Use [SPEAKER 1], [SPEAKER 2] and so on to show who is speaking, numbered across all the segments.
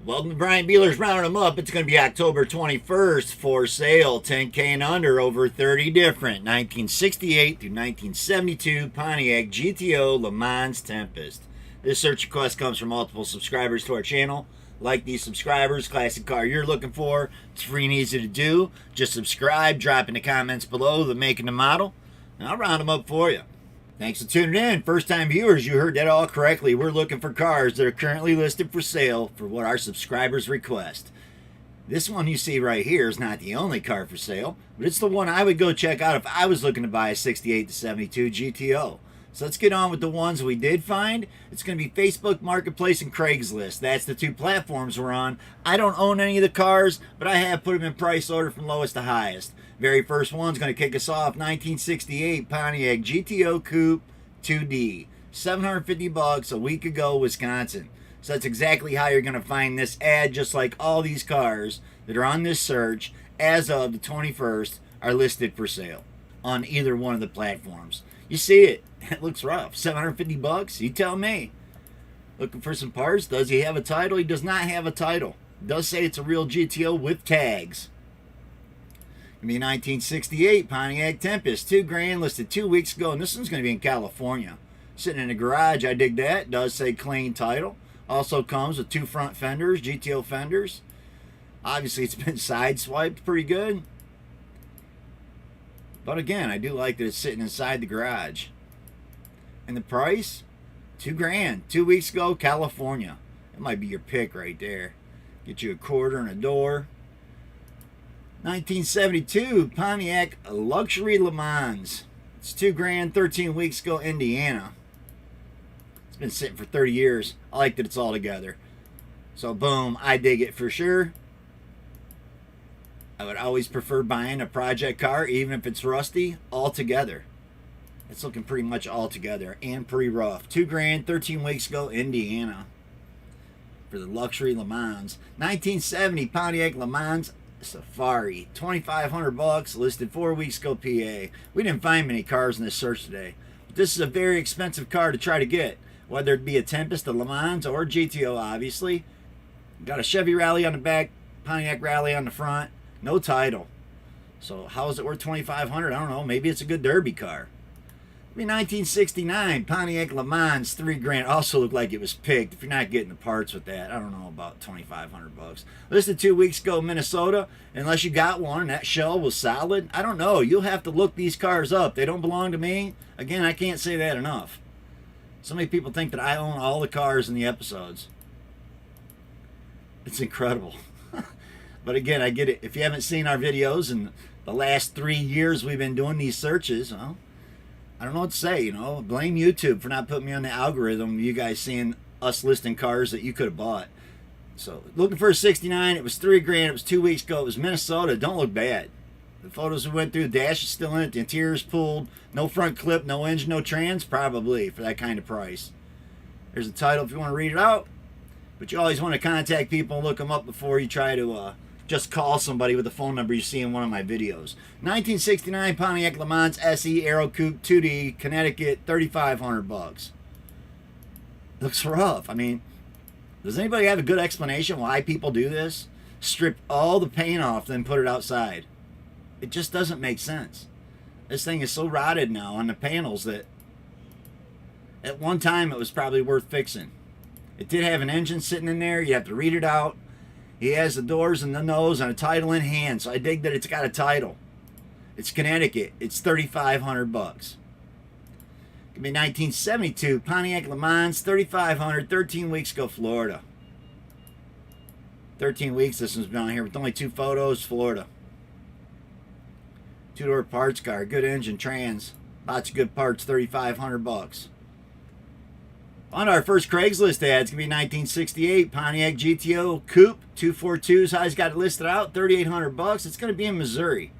[SPEAKER 1] Welcome to Brian Bealer's Rounding Them Up. It's going to be October 21st for sale. 10K and under, over 30 different 1968 through 1972 Pontiac Gto Lemans Tempest. This search request comes from multiple subscribers to our channel. Like these subscribers, classic car you're looking for. It's free and easy to do. Just subscribe, drop in the comments below the make and the model, and I'll round them up for you. Thanks for tuning in. First time viewers, you heard that all correctly. We're looking for cars that are currently listed for sale for what our subscribers request. This one you see right here is not the only car for sale, but it's the one I would go check out if I was looking to buy a 68 to 72 GTO. So let's get on with the ones we did find. It's going to be Facebook Marketplace and Craigslist. That's the two platforms we're on. I don't own any of the cars, but I have put them in price order from lowest to highest. Very first one's going to kick us off, 1968 Pontiac Gto Coupe 2D. $750 a week ago, Wisconsin. So that's exactly how you're going to find this ad, just like all these cars that are on this search as of the 21st are listed for sale on either one of the platforms. You see it. It looks rough. $750? You tell me. Looking for some parts? Does he have a title? He does not have a title. It does say it's a real GTO with tags. Gonna be 1968 Pontiac Tempest, $2,000, listed 2 weeks ago, and this one's gonna be in California. Sitting in the garage, I dig that. It does say clean title. Also comes with two front fenders, GTO fenders. Obviously, it's been sideswiped pretty good. But again, I do like that it's sitting inside the garage. And the price? $2,000. 2 weeks ago, California. That might be your pick right there. Get you a quarter and a door. 1972 Pontiac Luxury Le Mans. It's $2,000. 13 weeks ago, Indiana. It's been sitting for 30 years. I like that it's all together. So boom, I dig it for sure. I would always prefer buying a project car, even if it's rusty, all together. It's looking pretty much all together and pretty rough. $2,000. 13 weeks ago, Indiana. For the Luxury Le Mans. 1970 Pontiac Le Mans Safari, $2,500, listed 4 weeks ago, PA. We didn't find many cars in this search today, but this is a very expensive car to try to get, whether it be a Tempest, a Le Mans, or a GTO, obviously. Got a Chevy Rally on the back, Pontiac Rally on the front, no title. So how is it worth $2,500? I don't know. Maybe it's a good derby car. 1969 Pontiac Le Mans, $3,000. Also looked like it was picked. If you're not getting the parts with that, I don't know about $2,500. Listed 2 weeks ago, Minnesota. Unless you got one and that shell was solid, I don't know. You'll have to look these cars up. They don't belong to me. Again, I can't say that enough. So many people think that I own all the cars in the episodes. It's incredible. But again, I get it. If you haven't seen our videos in the last 3 years we've been doing these searches, well, I don't know what to say, you know. Blame YouTube for not putting me on the algorithm. You guys seeing us listing cars that you could have bought. So, looking for a 69. It was $3,000. It was 2 weeks ago. It was Minnesota. Don't look bad. The photos we went through, the dash is still in it. The interior is pulled. No front clip, no engine, no trans. Probably for that kind of price. There's a title if you want to read it out. But you always want to contact people and look them up before you try to just call somebody with the phone number you see in one of my videos. 1969 Pontiac Le Mans SE Aero Coupe 2D, Connecticut, $3,500. Looks rough. I mean, does anybody have a good explanation why people do this? Strip all the paint off, then put it outside. It just doesn't make sense. This thing is so rotted now on the panels that at one time it was probably worth fixing. It did have an engine sitting in there. You have to read it out. He has the doors and the nose and a title in hand, so I dig that it's got a title. It's Connecticut. It's $3,500. Could be 1972 Pontiac Le Mans, $3,500, 13 weeks ago, Florida. 13 weeks this one's been on here with only 2 photos, Florida. Two-door parts car, good engine, trans, lots of good parts, $3,500. On our first Craigslist ad, it's going to be 1968 Pontiac GTO Coupe 242s. How he's got it listed out, $3,800. It's going to be in Missouri.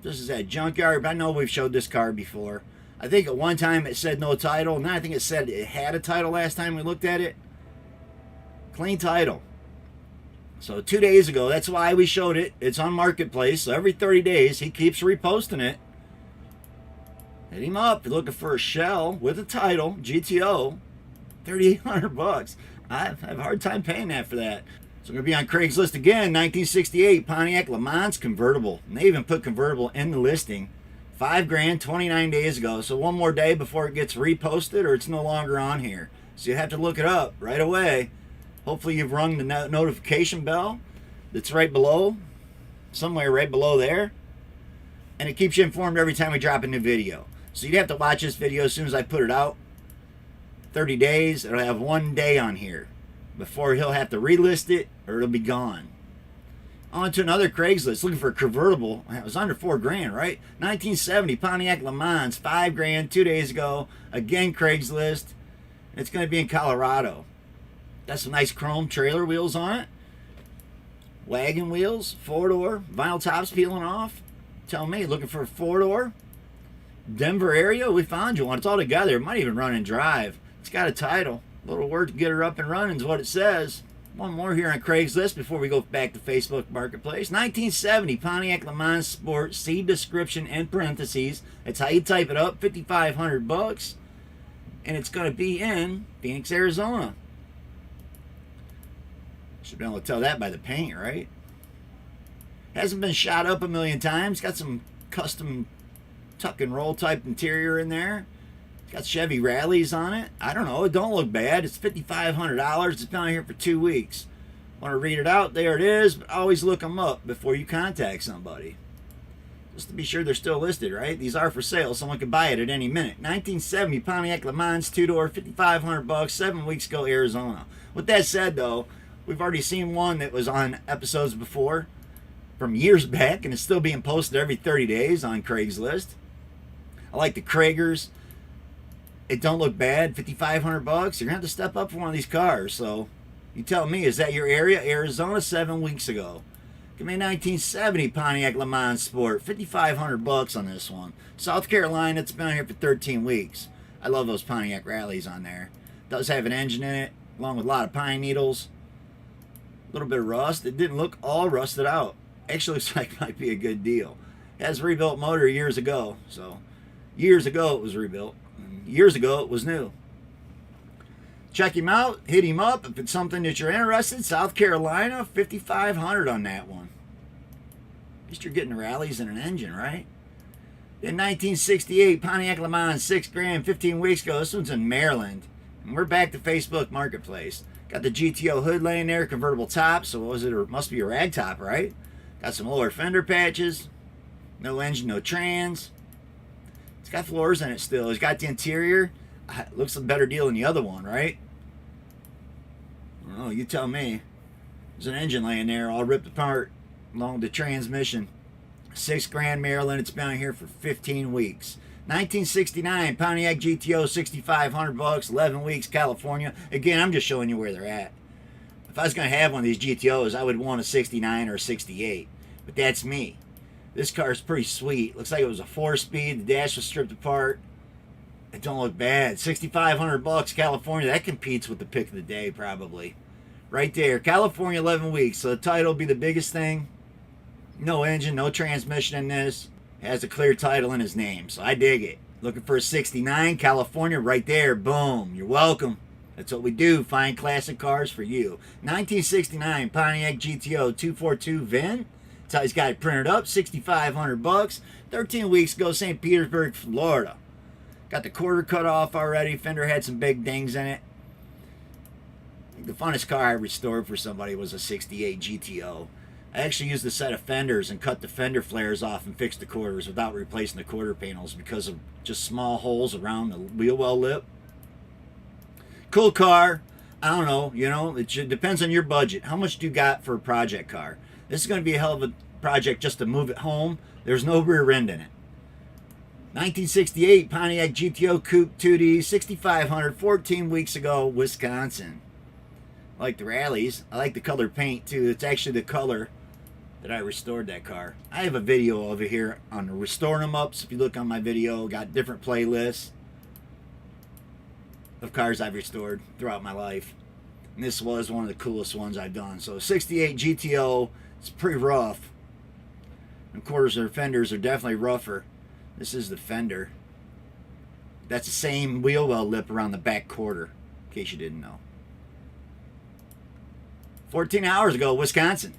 [SPEAKER 1] This is at junkyard, but I know we've showed this car before. I think at one time it said no title, and then I think it said it had a title last time we looked at it. Clean title. So 2 days ago, that's why we showed it. It's on Marketplace, so every 30 days he keeps reposting it. Hit him up. You're looking for a shell with a title, GTO, $3,800. I have a hard time paying that for that. So we're going to be on Craigslist again. 1968 Pontiac Lemans convertible. And they even put convertible in the listing. $5,000 29 days ago. So one more day before it gets reposted or it's no longer on here. So you have to look it up right away. Hopefully you've rung the notification bell that's right below, somewhere right below there. And it keeps you informed every time we drop a new video. So you'd have to watch this video as soon as I put it out. 30 days, it'll have 1 day on here before he'll have to relist it or it'll be gone. On to another Craigslist looking for a convertible. It was under $4,000, right? 1970 Pontiac Lemans, $5,000 2 days ago. Again, Craigslist. It's going to be in Colorado. Got some nice chrome trailer wheels on it. Wagon wheels, 4-door, vinyl tops peeling off. Tell me, looking for a 4-door? Denver area, we found you one. It's all together. It might even run and drive. It's got a title. A little work to get her up and running is what it says. One more here on Craigslist before we go back to Facebook Marketplace. 1970 Pontiac Lemans Sport. See description in parentheses. It's how you type it up. $5,500. And it's going to be in Phoenix, Arizona. Should be able to tell that by the paint, right? Hasn't been shot up a million times. Got some custom tuck and roll type interior in there. It's got Chevy rallies on it. I don't know. It don't look bad. It's $5,500. It's been out here for 2 weeks. Want to read it out? There it is. But always look them up before you contact somebody. Just to be sure they're still listed, right? These are for sale. Someone could buy it at any minute. 1970 Pontiac Lemans 2-door, $5,500. 7 weeks ago, Arizona. With that said, though, we've already seen one that was on episodes before from years back, and it's still being posted every 30 days on Craigslist. I like the Kragers. It don't look bad. $5,500. You're gonna have to step up for one of these cars. So, you tell me, is that your area? Arizona, 7 weeks ago. Give me a 1970 Pontiac Lemans Sport. $5,500 on this one. South Carolina, it's been here for 13 weeks. I love those Pontiac rallies on there. Does have an engine in it, along with a lot of pine needles. A little bit of rust. It didn't look all rusted out. Actually looks like it might be a good deal. It has a rebuilt motor years ago. So, years ago it was rebuilt. And years ago it was new. Check him out. Hit him up if it's something that you're interested in. South Carolina, $5,500 on that one. At least you're getting rallies and an engine, right? Then 1968 Pontiac Lemans, $6,000, 15 weeks ago. This one's in Maryland. And we're back to Facebook Marketplace. Got the GTO hood laying there, convertible top. So what was it? It must be a rag top, right? Got some lower fender patches. No engine, no trans. It's got floors in it still. It's got the interior. It looks a better deal than the other one, right? Oh, you tell me. There's an engine laying there all ripped apart along with the transmission. $6,000 Maryland. It's been here for 15 weeks. 1969 Pontiac GTO, $6,500. 11 weeks California. Again, I'm just showing you where they're at. If I was going to have one of these GTOs, I would want a 69 or a 68. But that's me. This car is pretty sweet. Looks like it was a 4-speed. The dash was stripped apart. It don't look bad. $6,500 California. That competes with the pick of the day probably. Right there. California, 11 weeks. So the title will be the biggest thing. No engine, no transmission in this. It has a clear title in his name. So I dig it. Looking for a 69 California right there. Boom. You're welcome. That's what we do. Find classic cars for you. 1969 Pontiac GTO 242 VIN. That's how he's got it printed up. $6,500. 13 weeks ago, St. Petersburg, Florida. Got the quarter cut off already. Fender had some big dings in it. I think the funnest car I restored for somebody was a 68 GTO. I actually used a set of fenders and cut the fender flares off and fixed the quarters without replacing the quarter panels because of just small holes around the wheel well lip. Cool car. I don't know, you know, it depends on your budget. How much do you got for a project car? This is going to be a hell of a project just to move it home. There's no rear end in it. 1968 Pontiac GTO Coupe 2D, $6,500, 14 weeks ago, Wisconsin. I like the rallies. I like the color paint too. It's actually the color that I restored that car. I have a video over here on restoring them up. So if you look on my video, got different playlists of cars I've restored throughout my life. And this was one of the coolest ones I've done. So 68 GTO, it's pretty rough. And quarters or fenders are definitely rougher. This is the fender. That's the same wheel well lip around the back quarter, in case you didn't know. 14 hours ago, Wisconsin.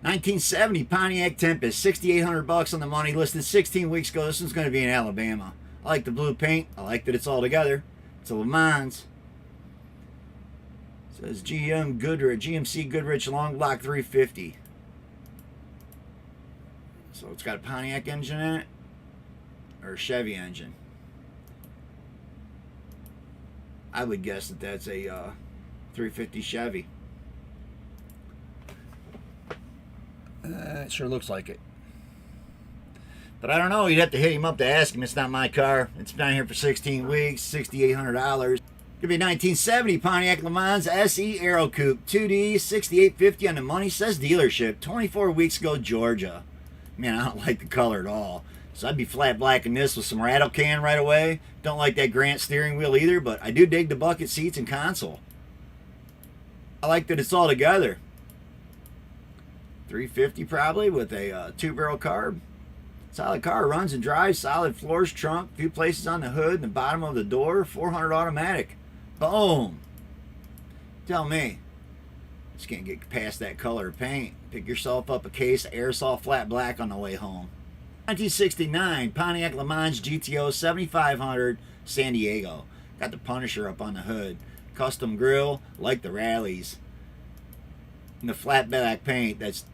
[SPEAKER 1] 1970 Pontiac Tempest, $6,800 on the money, listed 16 weeks ago. This one's going to be in Alabama. I like the blue paint. I like that it's all together. It's a Le Mans. It says GMC Goodrich Long Block 350. So it's got a Pontiac engine in it, or a Chevy engine. I would guess that that's a 350 Chevy. It sure looks like it. But I don't know. You'd have to hit him up to ask him. It's not my car. It's been here for 16 weeks, $6,800. Could be 1970 Pontiac Le Mans SE Aero Coupe 2D, $6,850 on the money. Says dealership. 24 weeks ago, Georgia. Man, I don't like the color at all. So I'd be flat blacking this with some rattle can right away. Don't like that Grant steering wheel either, but I do dig the bucket seats and console. I like that it's all together. 350 probably with a two-barrel carb. Solid car, runs and drives, solid floors, trunk, few places on the hood and the bottom of the door, 400 automatic. Boom. Tell me. Just can't get past that color of paint. Pick yourself up a case of aerosol flat black on the way home. 1969 Pontiac Le Mans GTO 7500 San Diego. Got the Punisher up on the hood. Custom grill, like the rallies. And the flat black paint, that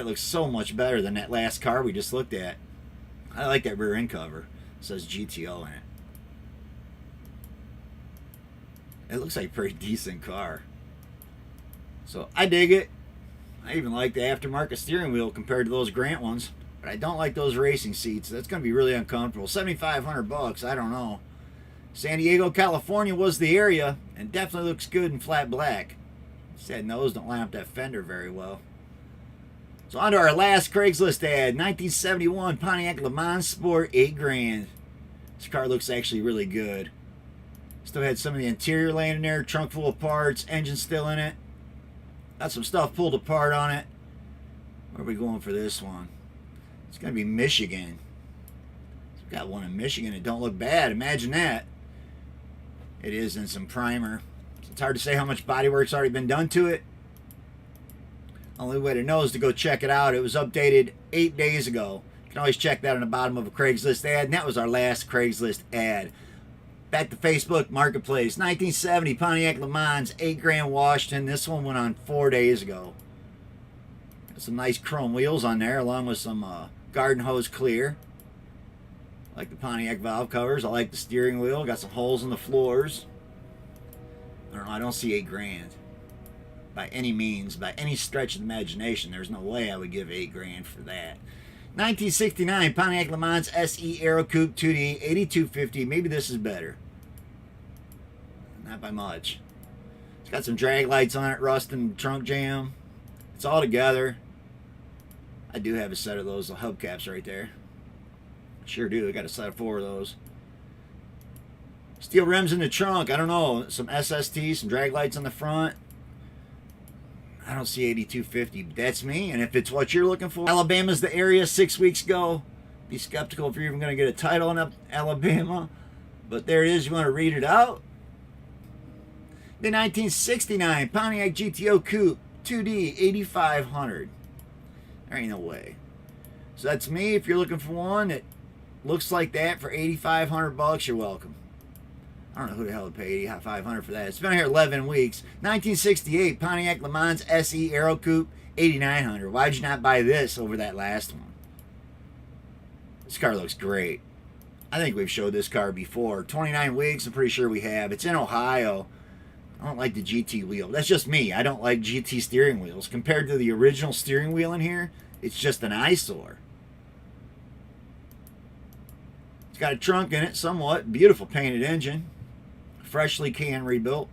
[SPEAKER 1] looks so much better than that last car we just looked at. I like that rear end cover. It says GTO in it. It looks like a pretty decent car. So I dig it. I even like the aftermarket steering wheel compared to those Grant ones. But I don't like those racing seats. That's going to be really uncomfortable. $7,500, I don't know. San Diego, California was the area, and definitely looks good in flat black. Said nose don't line up that fender very well. So on to our last Craigslist ad. 1971 Pontiac Le Mans Sport, $8,000. This car looks actually really good. Still had some of the interior laying in there, trunk full of parts, engine still in it. Got some stuff pulled apart on it. Where are we going for this one? It's going to be Michigan. We've got one in Michigan. It don't look bad. Imagine that. It is in some primer. It's hard to say how much bodywork's already been done to it. Only way to know is to go check it out. It was updated 8 days ago. You can always check that on the bottom of a Craigslist ad. And that was our last Craigslist ad. Back to Facebook Marketplace. 1970 Pontiac Le Mans, $8,000 Washington. This one went on 4 days ago. Got some nice chrome wheels on there, along with some garden hose clear. I like the Pontiac valve covers. I like the steering wheel. Got some holes in the floors. I don't know. I don't see $8,000 by any means, by any stretch of the imagination. There's no way I would give $8,000 for that. 1969 Pontiac Le Mans SE Aero Coupe 2D, $8,250. Maybe this is better. Not by much. It's got some drag lights on it, rust and trunk jam. It's all together. I do have a set of those hubcaps right there. Sure do. I got a set of 4 of those. Steel rims in the trunk. I don't know. Some SST, some drag lights on the front. I don't see $8,250, but that's me. And if it's what you're looking for, Alabama's the area 6 weeks ago. Be skeptical if you're even going to get a title in Alabama. But there it is. You want to read it out? The 1969 Pontiac GTO Coupe 2D 8500. There ain't no way. So that's me. If you're looking for one that looks like that for $8,500, you're welcome. I don't know who the hell would pay $8,500 for that. It's been here 11 weeks. 1968 Pontiac Le Mans SE Aero Coupe, $8,900. Why'd you not buy this over that last one? This car looks great. I think we've showed this car before. 29 weeks, I'm pretty sure we have. It's in Ohio. I don't like the GT wheel. That's just me. I don't like GT steering wheels. Compared to the original steering wheel in here, it's just an eyesore. It's got a trunk in it, somewhat. Beautiful painted engine. Freshly can rebuilt.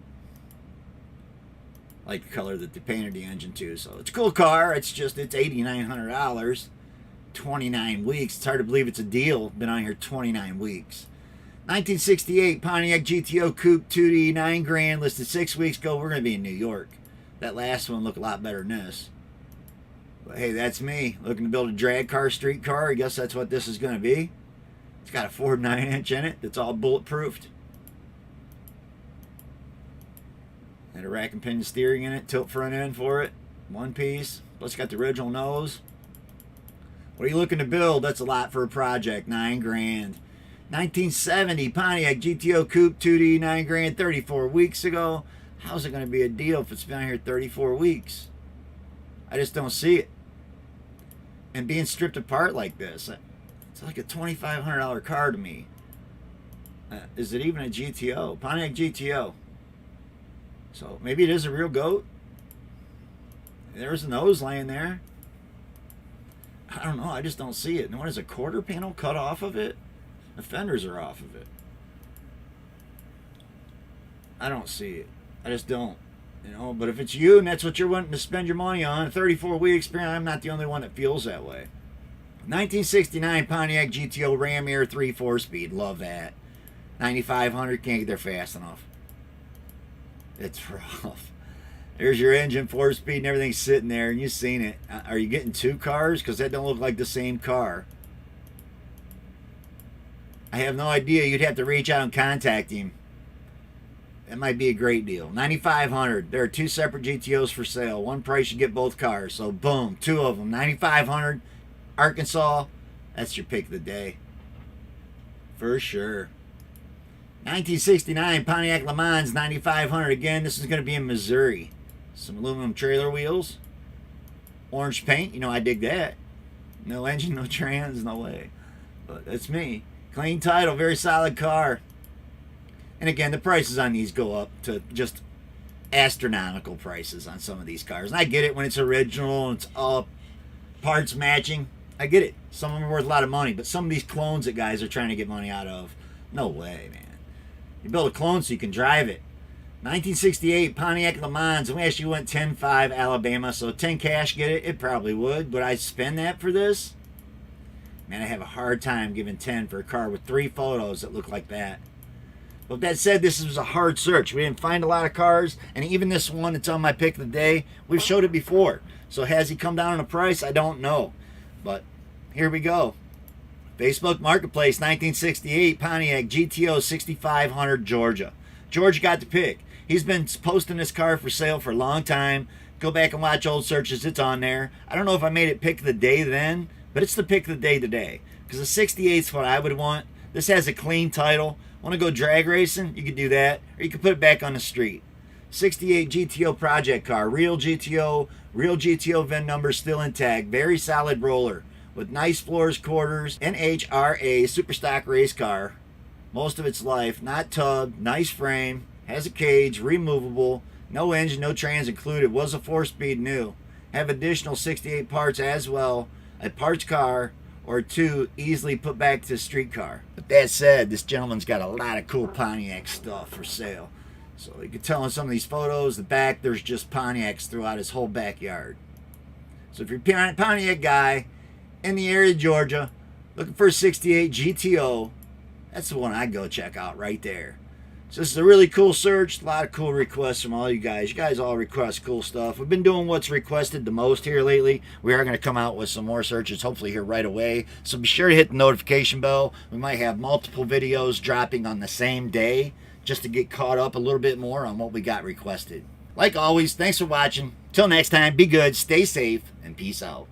[SPEAKER 1] I like the color that they painted the engine to. So it's a cool car. It's $8,900. 29 weeks. It's hard to believe it's a deal. Been on here 29 weeks. 1968 Pontiac GTO Coupe 2D, $9,000. Listed 6 weeks ago. We're going to be in New York. That last one looked a lot better than this. But hey, that's me. Looking to build a drag car, street car. I guess that's what this is going to be. It's got a Ford 9-inch in it that's all bulletproofed. Had a rack and pinion steering in it, tilt front end for it, one piece. Plus got the original nose. What are you looking to build? That's a lot for a project, $9 grand. 1970 Pontiac GTO Coupe 2D, $9 grand, 34 weeks ago. How's it going to be a deal if it's been here 34 weeks? I just don't see it. And being stripped apart like this, it's like a $2,500 car to me. Is it even a GTO? Pontiac GTO. So maybe it is a real goat. There's a nose laying there. I don't know. I just don't see it. And what is a quarter panel cut off of it? The fenders are off of it. I don't see it. I just don't. You know, but if it's you and that's what you're wanting to spend your money on, 34 weeks, I'm not the only one that feels that way. 1969 Pontiac GTO Ram Air 3 4-speed. Love that. 9,500. Can't get there fast enough. It's rough. There's your engine, 4-speed, and everything's sitting there, and you've seen it. Are you getting two cars? Because that don't look like the same car. I have no idea. You'd have to reach out and contact him. That might be a great deal. 9,500. There are two separate GTOs for sale. One price, you get both cars. So boom, two of them. 9,500. Arkansas. That's your pick of the day. For sure. 1969 Pontiac Lemans 9,500. Again, this is going to be in Missouri. Some aluminum trailer wheels. Orange paint. You know, I dig that. No engine, no trans, no way. But that's me. Clean title, very solid car. And again, the prices on these go up to just astronomical prices on some of these cars. And I get it when it's original and it's all parts matching. I get it. Some of them are worth a lot of money. But some of these clones that guys are trying to get money out of, no way, man. You build a clone so you can drive it. 1968 Pontiac Lemans. We actually went 10.5 Alabama. So 10 cash, get it? It probably would. Would I spend that for this? Man, I have a hard time giving 10 for a car with 3 photos that look like that. But with that said, this was a hard search. We didn't find a lot of cars, and even this one that's on my pick of the day, we've showed it before. So has he come down on the price? I don't know. But here we go. Facebook Marketplace, 1968 Pontiac GTO 6500 Georgia. Georgia got the pick. He's been posting this car for sale for a long time. Go back and watch old searches. It's on there. I don't know if I made it pick of the day then, but it's the pick of the day today. Because the 68 is what I would want. This has a clean title. Want to go drag racing? You could do that. Or you could put it back on the street. 68 GTO project car. Real GTO VIN number still intact. Very solid roller. With nice floors, quarters. NHRA super stock race car. Most of its life. Not tubbed. Nice frame. Has a cage. Removable. No engine, no trans included. Was a 4-speed new. Have additional 68 parts as well. A parts car. Or 2 easily put back to a street car. But that said, this gentleman's got a lot of cool Pontiac stuff for sale. So you can tell in some of these photos, the back, there's just Pontiacs throughout his whole backyard. So if you're a Pontiac guy in the area of Georgia, looking for a 68 GTO, that's the one I'd go check out right there. So this is a really cool search. A lot of cool requests from all you guys. You guys all request cool stuff. We've been doing what's requested the most here lately. We are going to come out with some more searches hopefully here right away. So be sure to hit the notification bell. We might have multiple videos dropping on the same day just to get caught up a little bit more on what we got requested. Like always, thanks for watching. Till next time, be good, stay safe, and peace out.